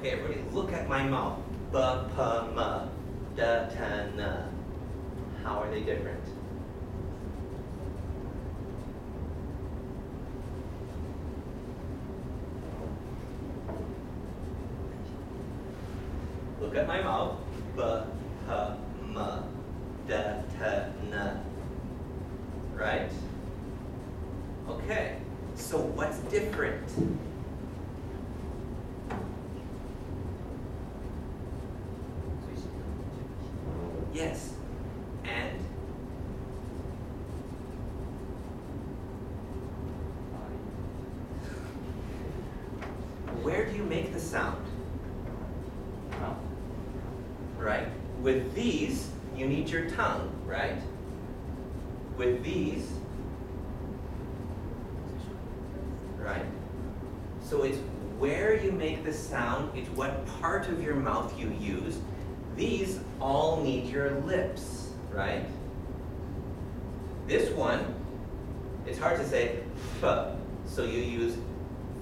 Okay, everybody, look at my mouth. B, P, M, D, T, N. How are they different? Look at my mouth. B, P, M, D, T, N. Right? Okay, so what's different? Yes, and? Where do you make the sound? Right? With these, you need your tongue, right? With these, right? So it's where you make the sound, it's what part of your mouth you use. These all need your lips, right? This one, it's hard to say f, so you use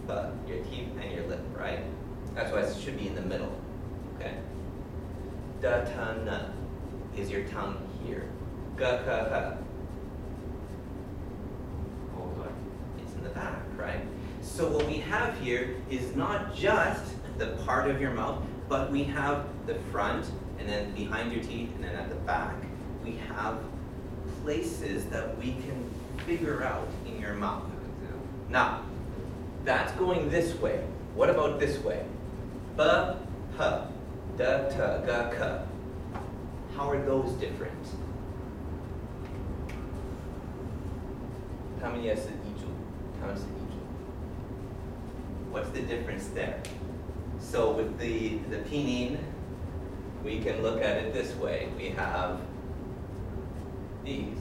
f, your teeth and your lip, right? That's why it should be in the middle, okay? Da, ta, na is your tongue here. Ga, ka, ha. It's in the back, right? So what we have here is not just the part of your mouth, but we have the front, and then behind your teeth, and then at the back. We have places that we can figure out in your mouth. Now, that's going this way. What about this way? B, P, D, T, G, K. How are those different? 它们也是一组，它们是一组。What's the difference there? So with the pinyin, we can look at it this way. We have these.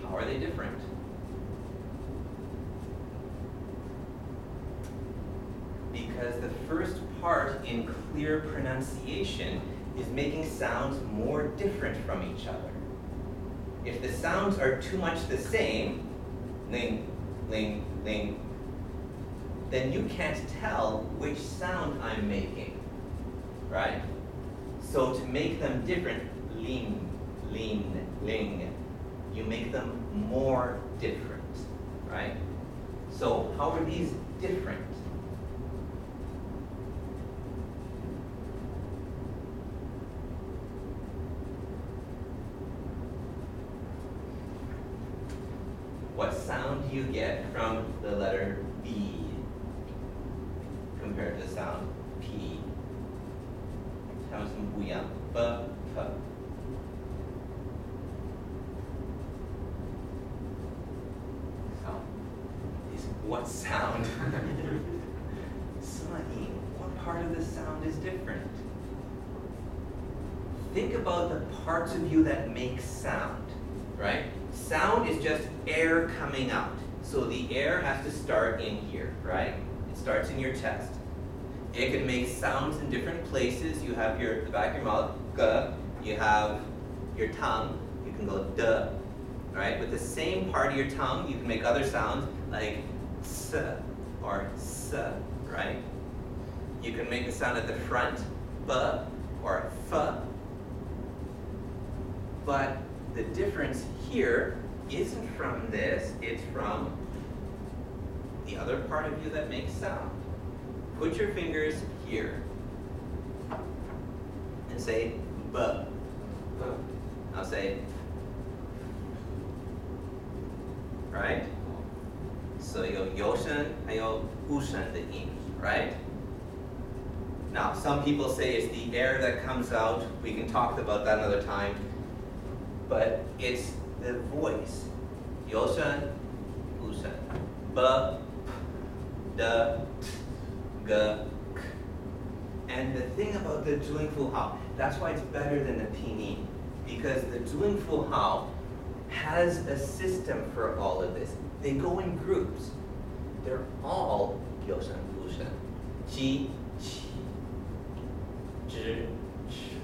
How are they different? Because the first part in clear pronunciation is making sounds more different from each other. If the sounds are too much the same, ling, ling, ling, then you can't tell which sound I'm making, right? So to make them different, ling, ling, ling, you make them more different, right? So how are these different? What sound do you get from the letter B compared to the sound P? 它们什么不一样？ B, P. Is what sound? 声音. What part of the sound is different? Think about the parts of you that make sound, right? Sound is just air coming out. So the air has to start in here, right? It starts in your chest. It can make sounds in different places. You have the back of your mouth, g. You have your tongue. You can go d, right? With the same part of your tongue, you can make other sounds like s or s, right? You can make the sound at the front, b or f. But the difference here isn't from this, it's from the other part of you that makes sound. Put your fingers here and say b. Now say, right? So 有有声还有无声的音, right? Now some people say it's the air that comes out. We can talk about that another time. But it's the voice. 有声无声 b, p, d, t, g, k. And the thing about the 注音符号, that's why it's better than the pinyin, because the 注音符号 has a system for all of this. They go in groups. They're all 有声无声 ji, qi, zhi, ch,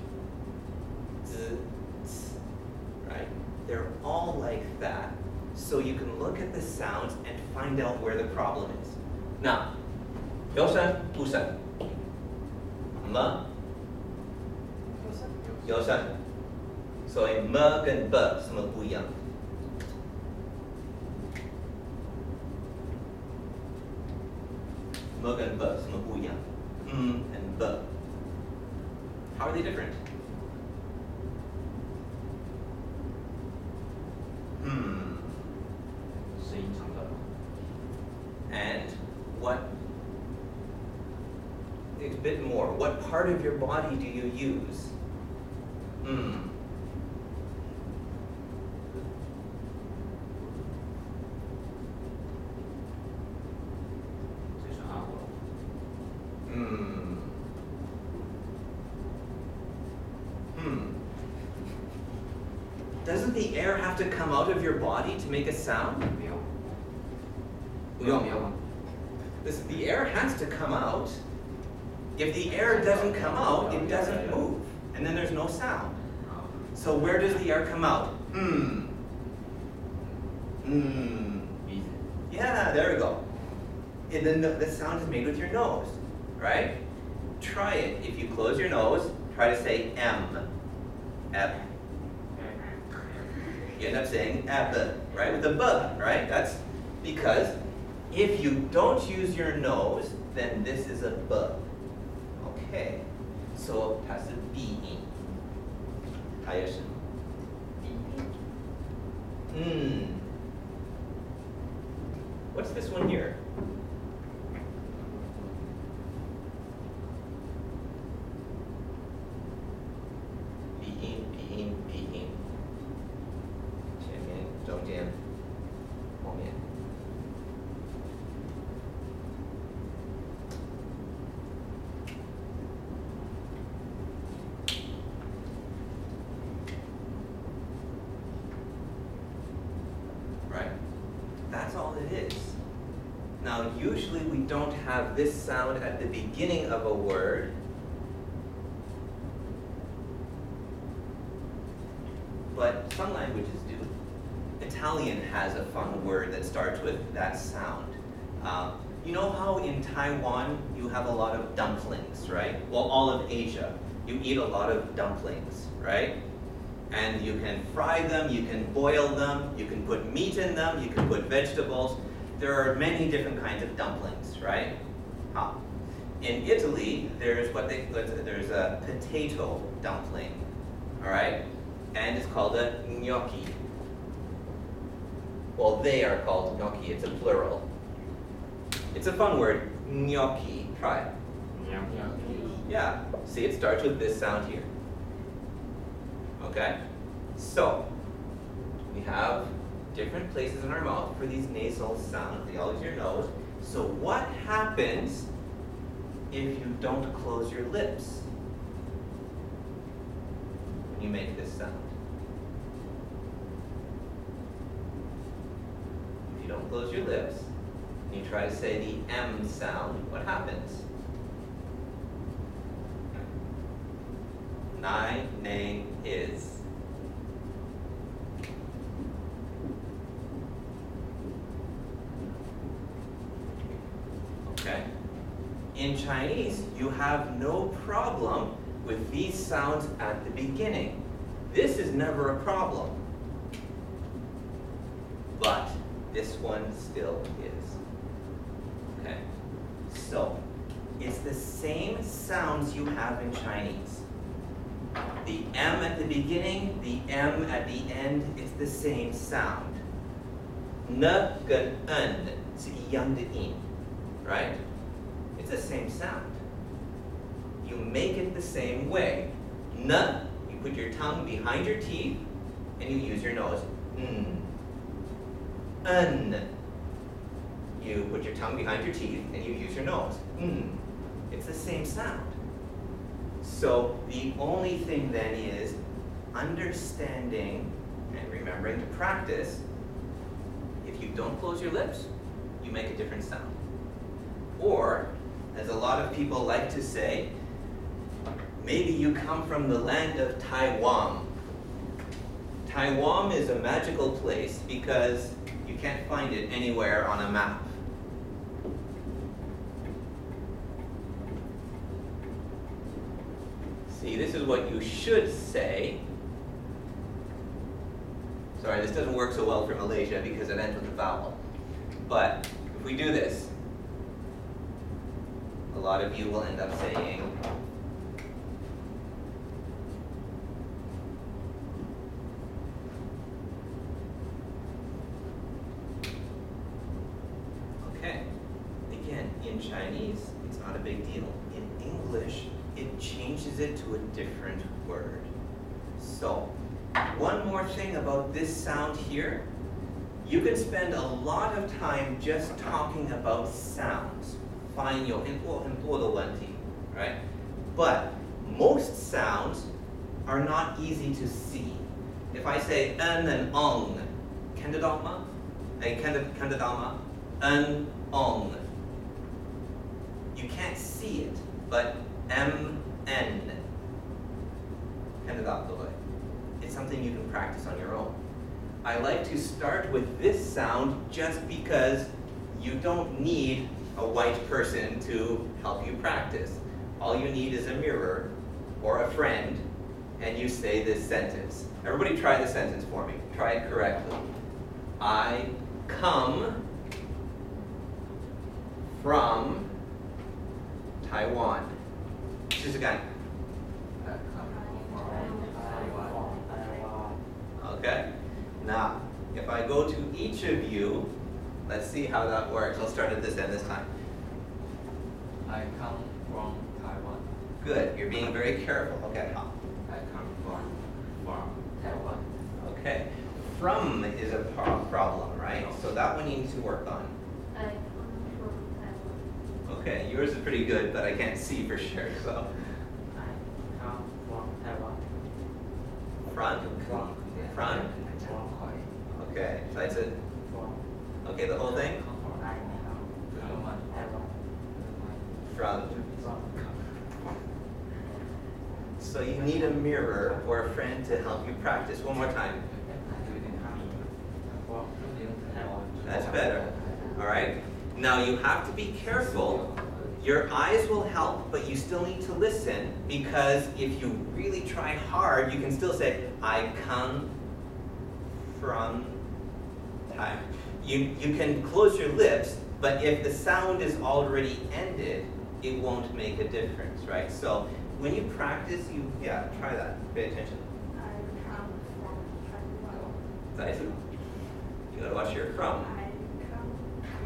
zi, ts, right? They're all like that. so you can look at the sounds and find out where the problem is. Now, 有声无声 有声 所以 m 跟 b 什么不一样 m 跟 b 什么不一样 and b. How are they different? And what, a bit more, what part of your body do you use? Doesn't the air have to come out of your body to make a sound? Listen, the air has to come out. If the air doesn't come out, it doesn't move. And then there's no sound. So where does the air come out? Yeah, there we go. And then the sound is made with your nose, right? Try it. If you close your nose, try to say M. F. You end up saying eb, right? With the b, right? That's because if you don't use your nose, then this is a b. Okay. So 它是闭音。它也是。What's this one here? That's all it is. Now, usually we don't have this sound at the beginning of a word. But some languages do. Italian has a fun word that starts with that sound. You know how in Taiwan you have a lot of dumplings, right? Well, all of Asia, you eat a lot of dumplings, right? And you can fry them, you can boil them, you can put meat in them, you can put vegetables. There are many different kinds of dumplings, right? In Italy, there's a potato dumpling, all right? And it's called a gnocchi. Well, they are called gnocchi, it's a plural. It's a fun word, gnocchi. Try it. Yeah, see, it starts with this sound here. Okay? So, we have different places in our mouth for these nasal sounds. They all use your nose. So what happens if you don't close your lips when you make this sound? If you don't close your lips, and you try to say the M sound, what happens? My name is. Okay. In Chinese, you have no problem with these sounds at the beginning. This is never a problem. But this one still is. Okay. So, it's the same sounds you have in Chinese. The M at the beginning, the M at the end, it's the same sound. N 跟 N 是一样的音, right? It's the same sound. You make it the same way. N, you put your tongue behind your teeth and you use your nose. N, you put your tongue behind your teeth and you use your nose. It's the same sound. So the only thing then is understanding and remembering to practice. If you don't close your lips, you make a different sound. Or, as a lot of people like to say, maybe you come from the land of Taiwan. Taiwan is a magical place because you can't find it anywhere on a map. See, this is what you should say. Sorry, this doesn't work so well for Malaysia because it ends with a vowel. But if we do this, a lot of you will end up saying okay. Again, in Chinese, it's not a big deal. In English, it changes it to a different word. So, one more thing about this sound here. You can spend a lot of time just talking about sounds. 发音有很多的问题, right? But most sounds are not easy to see. If I say n and ong, 看得到吗? 看得到吗? N, ong. You can't see it, but m, n. 看得到, 对不对? It's something you can practice on your own. I like to start with this sound just because you don't need a white person to help you practice. All you need is a mirror or a friend, and you say this sentence. Everybody try the sentence for me. Try it correctly. I come from Taiwan. 试试看. Okay? Now, if I go to each of you, let's see how that works. I'll start at this end this time. I come from Taiwan. Good. You're being very careful. Okay. I come from Taiwan. Okay. From is a problem, right? So that one you need to work on. I come from Taiwan. Okay. Yours is pretty good, but I can't see for sure. So. I come from Taiwan. Front. Front. Okay. That's it. Okay. The whole thing. From. So you need a mirror or a friend to help you practice. One more time. That's better. All right. Now you have to be careful. Your eyes will help, but you still need to listen, because if you really try hard, you can still say, I come from Thailand. You can close your lips, but if the sound is already ended, it won't make a difference, right? So when you practice, try that. Pay attention. I come from Taiwan. Tyson, you gotta watch your from. I come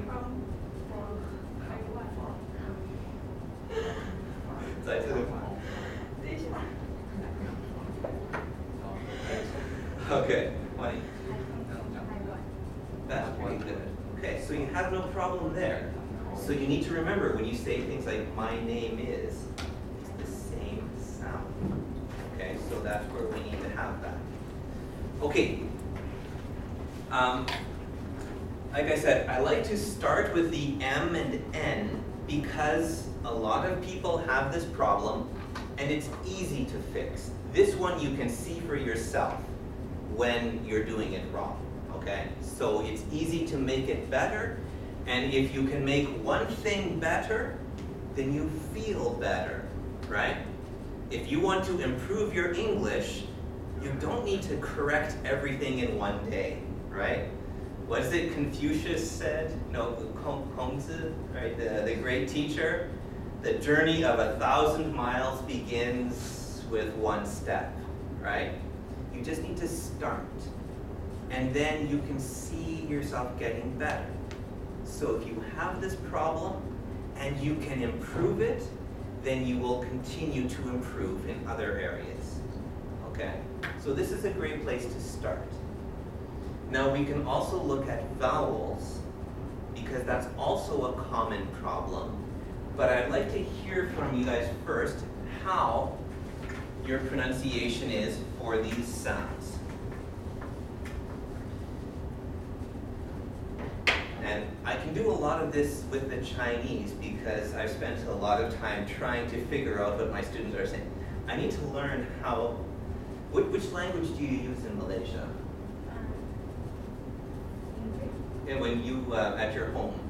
from Taiwan. Tyson. Okay, Wani. That's pretty good. Okay, so you have no problem there. So you need to remember when you say things like my name is, it's the same sound. Okay, so that's where we need to have that. Okay. Like I said, I like to start with the M and N because a lot of people have this problem and it's easy to fix. This one you can see for yourself when you're doing it wrong, okay? So it's easy to make it better, and if you can make one thing better, then you feel better, right? If you want to improve your English, you don't need to correct everything in one day, right? What is it Confucius said? No, Kongzi, right? The great teacher. The journey of 1,000 miles begins with one step, right? You just need to start. And then you can see yourself getting better. So if you have this problem and you can improve it, then you will continue to improve in other areas, okay? So this is a great place to start. Now we can also look at vowels, because that's also a common problem. But I'd like to hear from you guys first how your pronunciation is for these sounds. And I can do a lot of this with the Chinese because I've spent a lot of time trying to figure out what my students are saying. I need to learn how, which language do you use in Malaysia? Okay, when you at your home,